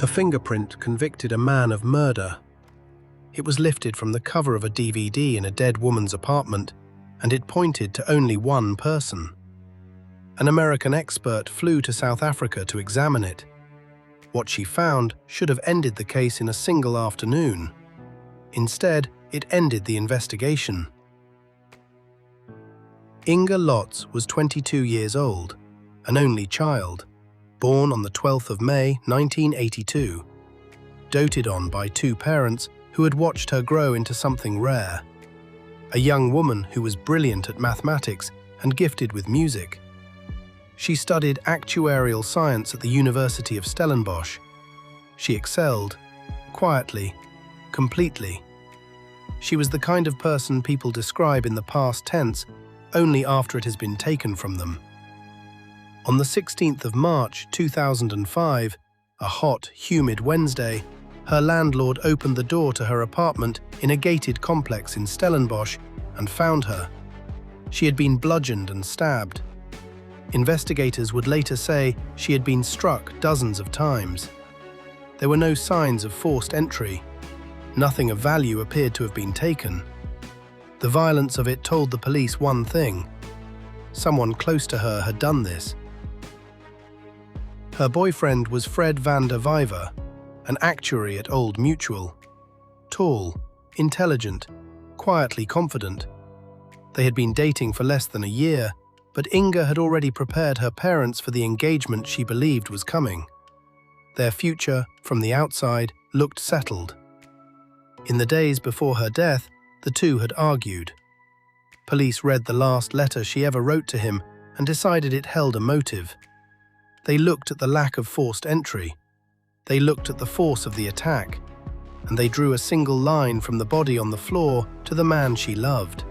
A fingerprint convicted a man of murder. It was lifted from the cover of a DVD in a dead woman's apartment, and it pointed to only one person. An American expert flew to South Africa to examine it. What she found should have ended the case in a single afternoon. Instead, it ended the investigation. Inge Lotz was 22 years old, an only child, born on the 12th of May 1982, doted on by two parents who had watched her grow into something rare. A young woman who was brilliant at mathematics and gifted with music. She studied actuarial science at the University of Stellenbosch. She excelled, quietly, completely. She was the kind of person people describe in the past tense only after it has been taken from them. On the 16th of March 2005, a hot, humid Wednesday, her landlord opened the door to her apartment in a gated complex in Stellenbosch and found her. She had been bludgeoned and stabbed. Investigators would later say she had been struck dozens of times. There were no signs of forced entry. Nothing of value appeared to have been taken. The violence of it told the police one thing: someone close to her had done this. Her boyfriend was Fred van der Vyver, an actuary at Old Mutual. Tall, intelligent, quietly confident. They had been dating for less than a year, but Inge had already prepared her parents for the engagement she believed was coming. Their future, from the outside, looked settled. In the days before her death, the two had argued. Police read the last letter she ever wrote to him and decided it held a motive. They looked at the lack of forced entry. They looked at the force of the attack, and they drew a single line from the body on the floor to the man she loved.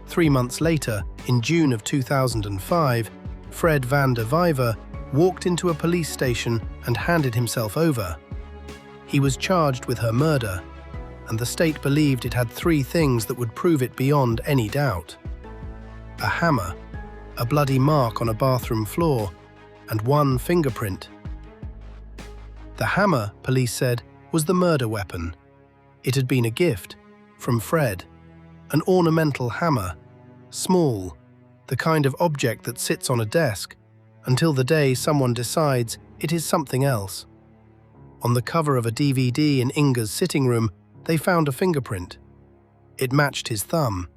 3 months later, in June of 2005, Fred van der Vyver walked into a police station and handed himself over. He was charged with her murder, and the state believed it had 3 things that would prove it beyond any doubt: a hammer, a bloody mark on a bathroom floor, and 1 fingerprint. The hammer, police said, was the murder weapon. It had been a gift from Fred, an ornamental hammer, small, the kind of object that sits on a desk until the day someone decides it is something else. On the cover of a DVD in Inge's sitting room, they found a fingerprint. It matched his thumb.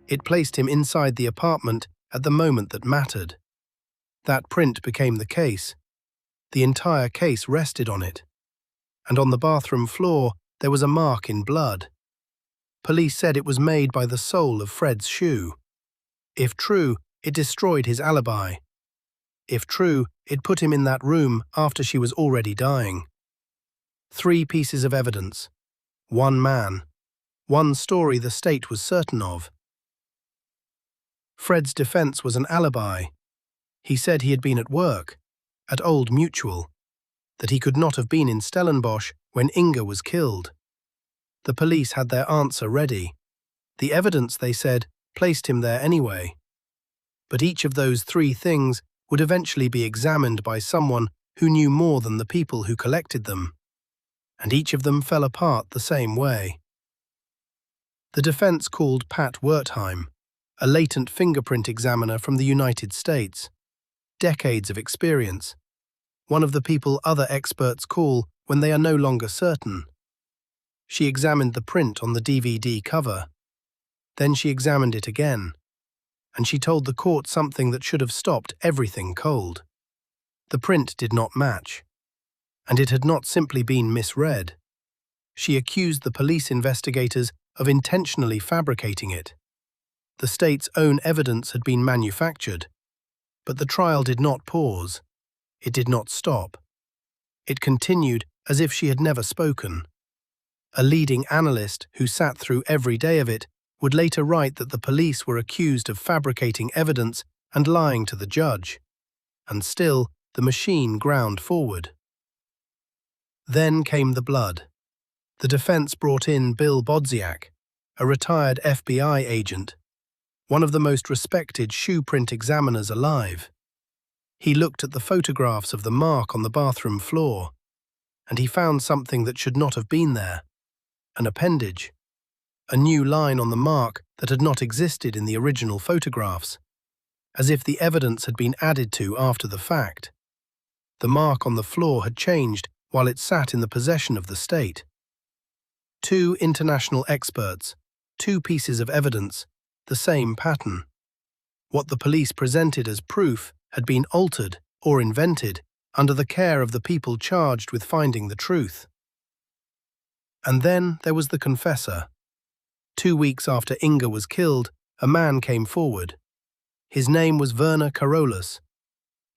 It placed him inside the apartment at the moment that mattered. That print became the case. The entire case rested on it. And on the bathroom floor, there was a mark in blood. Police said it was made by the sole of Fred's shoe. If true, it destroyed his alibi. If true, it put him in that room after she was already dying. 3 pieces of evidence. 1 man. 1 story the state was certain of. Fred's defense was an alibi. He said he had been at work, at Old Mutual, that he could not have been in Stellenbosch when Inge was killed. The police had their answer ready. The evidence, they said, placed him there anyway. But each of those 3 things would eventually be examined by someone who knew more than the people who collected them. And each of them fell apart the same way. The defense called Pat Wertheim, a latent fingerprint examiner from the United States. Decades of experience. One of the people other experts call when they are no longer certain. She examined the print on the DVD cover. Then she examined it again. And she told the court something that should have stopped everything cold. The print did not match. And it had not simply been misread. She accused the police investigators of intentionally fabricating it. The state's own evidence had been manufactured. But the trial did not pause. It did not stop. It continued as if she had never spoken. A leading analyst who sat through every day of it would later write that the police were accused of fabricating evidence and lying to the judge. And still, the machine ground forward. Then came the blood. The defense brought in Bill Bodziak, a retired FBI agent, one of the most respected shoeprint examiners alive. He looked at the photographs of the mark on the bathroom floor. and he found something that should not have been there. An appendage. A new line on the mark that had not existed in the original photographs, as if the evidence had been added to after the fact. The mark on the floor had changed while it sat in the possession of the state. 2 international experts, 2 pieces of evidence, the same pattern. What the police presented as proof had been altered or invented under the care of the people charged with finding the truth. And then there was the confessor. 2 weeks after Inge was killed, a man came forward. His name was Werner Carolus.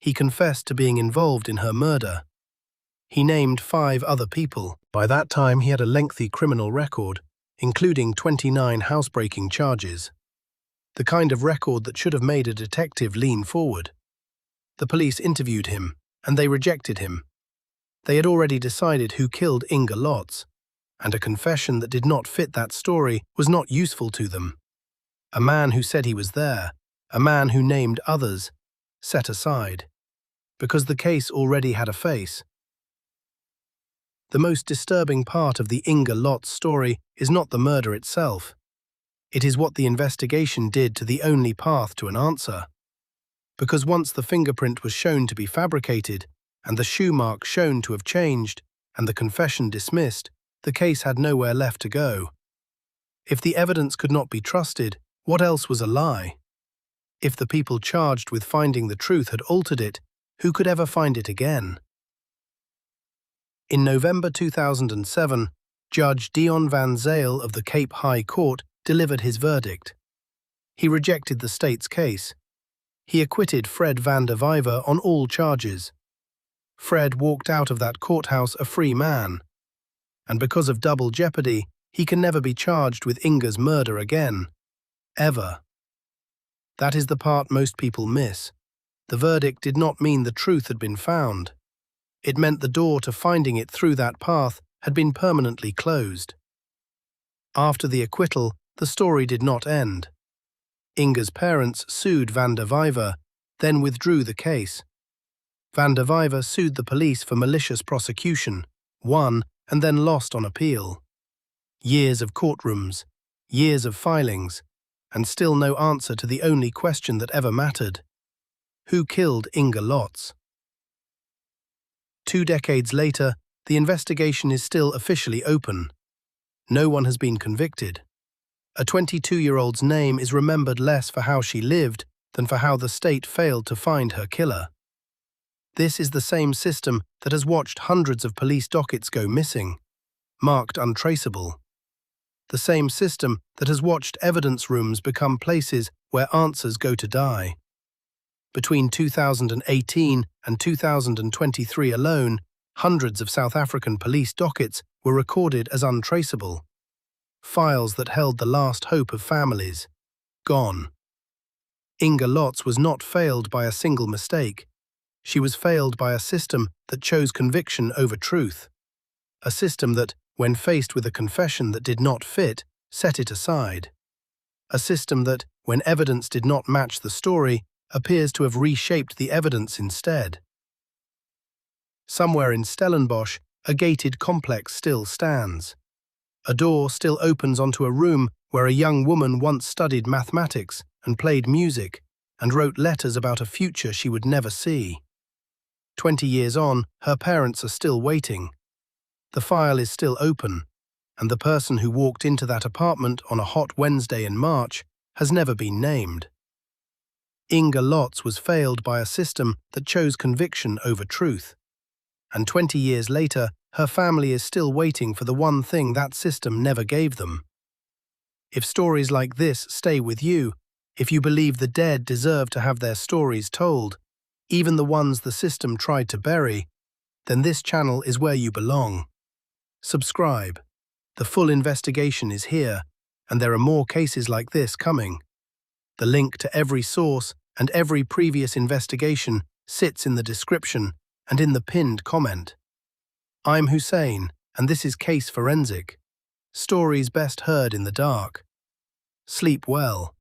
He confessed to being involved in her murder. He named 5 other people. By that time, he had a lengthy criminal record, including 29 housebreaking charges. The kind of record that should have made a detective lean forward. The police interviewed him, and they rejected him. They had already decided who killed Inge Lotz, and a confession that did not fit that story was not useful to them. A man who said he was there, a man who named others, set aside, because the case already had a face. The most disturbing part of the Inge Lotz story is not the murder itself. It is what the investigation did to the only path to an answer. Because once the fingerprint was shown to be fabricated, and the shoe mark shown to have changed, and the confession dismissed, the case had nowhere left to go. If the evidence could not be trusted, what else was a lie? If the people charged with finding the truth had altered it, who could ever find it again? In November 2007, Judge Dion van Zyl of the Cape High Court delivered his verdict. He rejected the state's case. He acquitted Fred van der Vyver on all charges. Fred walked out of that courthouse a free man. And because of double jeopardy, he can never be charged with Inge's murder again. Ever. That is the part most people miss. The verdict did not mean the truth had been found. It meant the door to finding it through that path had been permanently closed. After the acquittal, the story did not end. Inge's parents sued van der Vyver, then withdrew the case. Van der Vyver sued the police for malicious prosecution, won, and then lost on appeal. Years of courtrooms, years of filings, and still no answer to the only question that ever mattered. Who killed Inge Lotz? 2 decades later, the investigation is still officially open. No one has been convicted. A 22-year-old's name is remembered less for how she lived than for how the state failed to find her killer. This is the same system that has watched hundreds of police dockets go missing, marked untraceable. The same system that has watched evidence rooms become places where answers go to die. Between 2018 and 2023 alone, hundreds of South African police dockets were recorded as untraceable. Files that held the last hope of families. Gone. Inge Lotz was not failed by a single mistake. She was failed by a system that chose conviction over truth. A system that, when faced with a confession that did not fit, set it aside. A system that, when evidence did not match the story, appears to have reshaped the evidence instead. Somewhere in Stellenbosch, a gated complex still stands. A door still opens onto a room where a young woman once studied mathematics and played music and wrote letters about a future she would never see. 20 years on, her parents are still waiting. The file is still open, and the person who walked into that apartment on a hot Wednesday in March has never been named. Inge Lotz was failed by a system that chose conviction over truth. And 20 years later, her family is still waiting for the one thing that system never gave them. If stories like this stay with you, if you believe the dead deserve to have their stories told, even the ones the system tried to bury, then this channel is where you belong. Subscribe. The full investigation is here, and there are more cases like this coming. The link to every source and every previous investigation sits in the description and in the pinned comment. I'm Hussein, and this is Case Forensic. Stories best heard in the dark. Sleep well.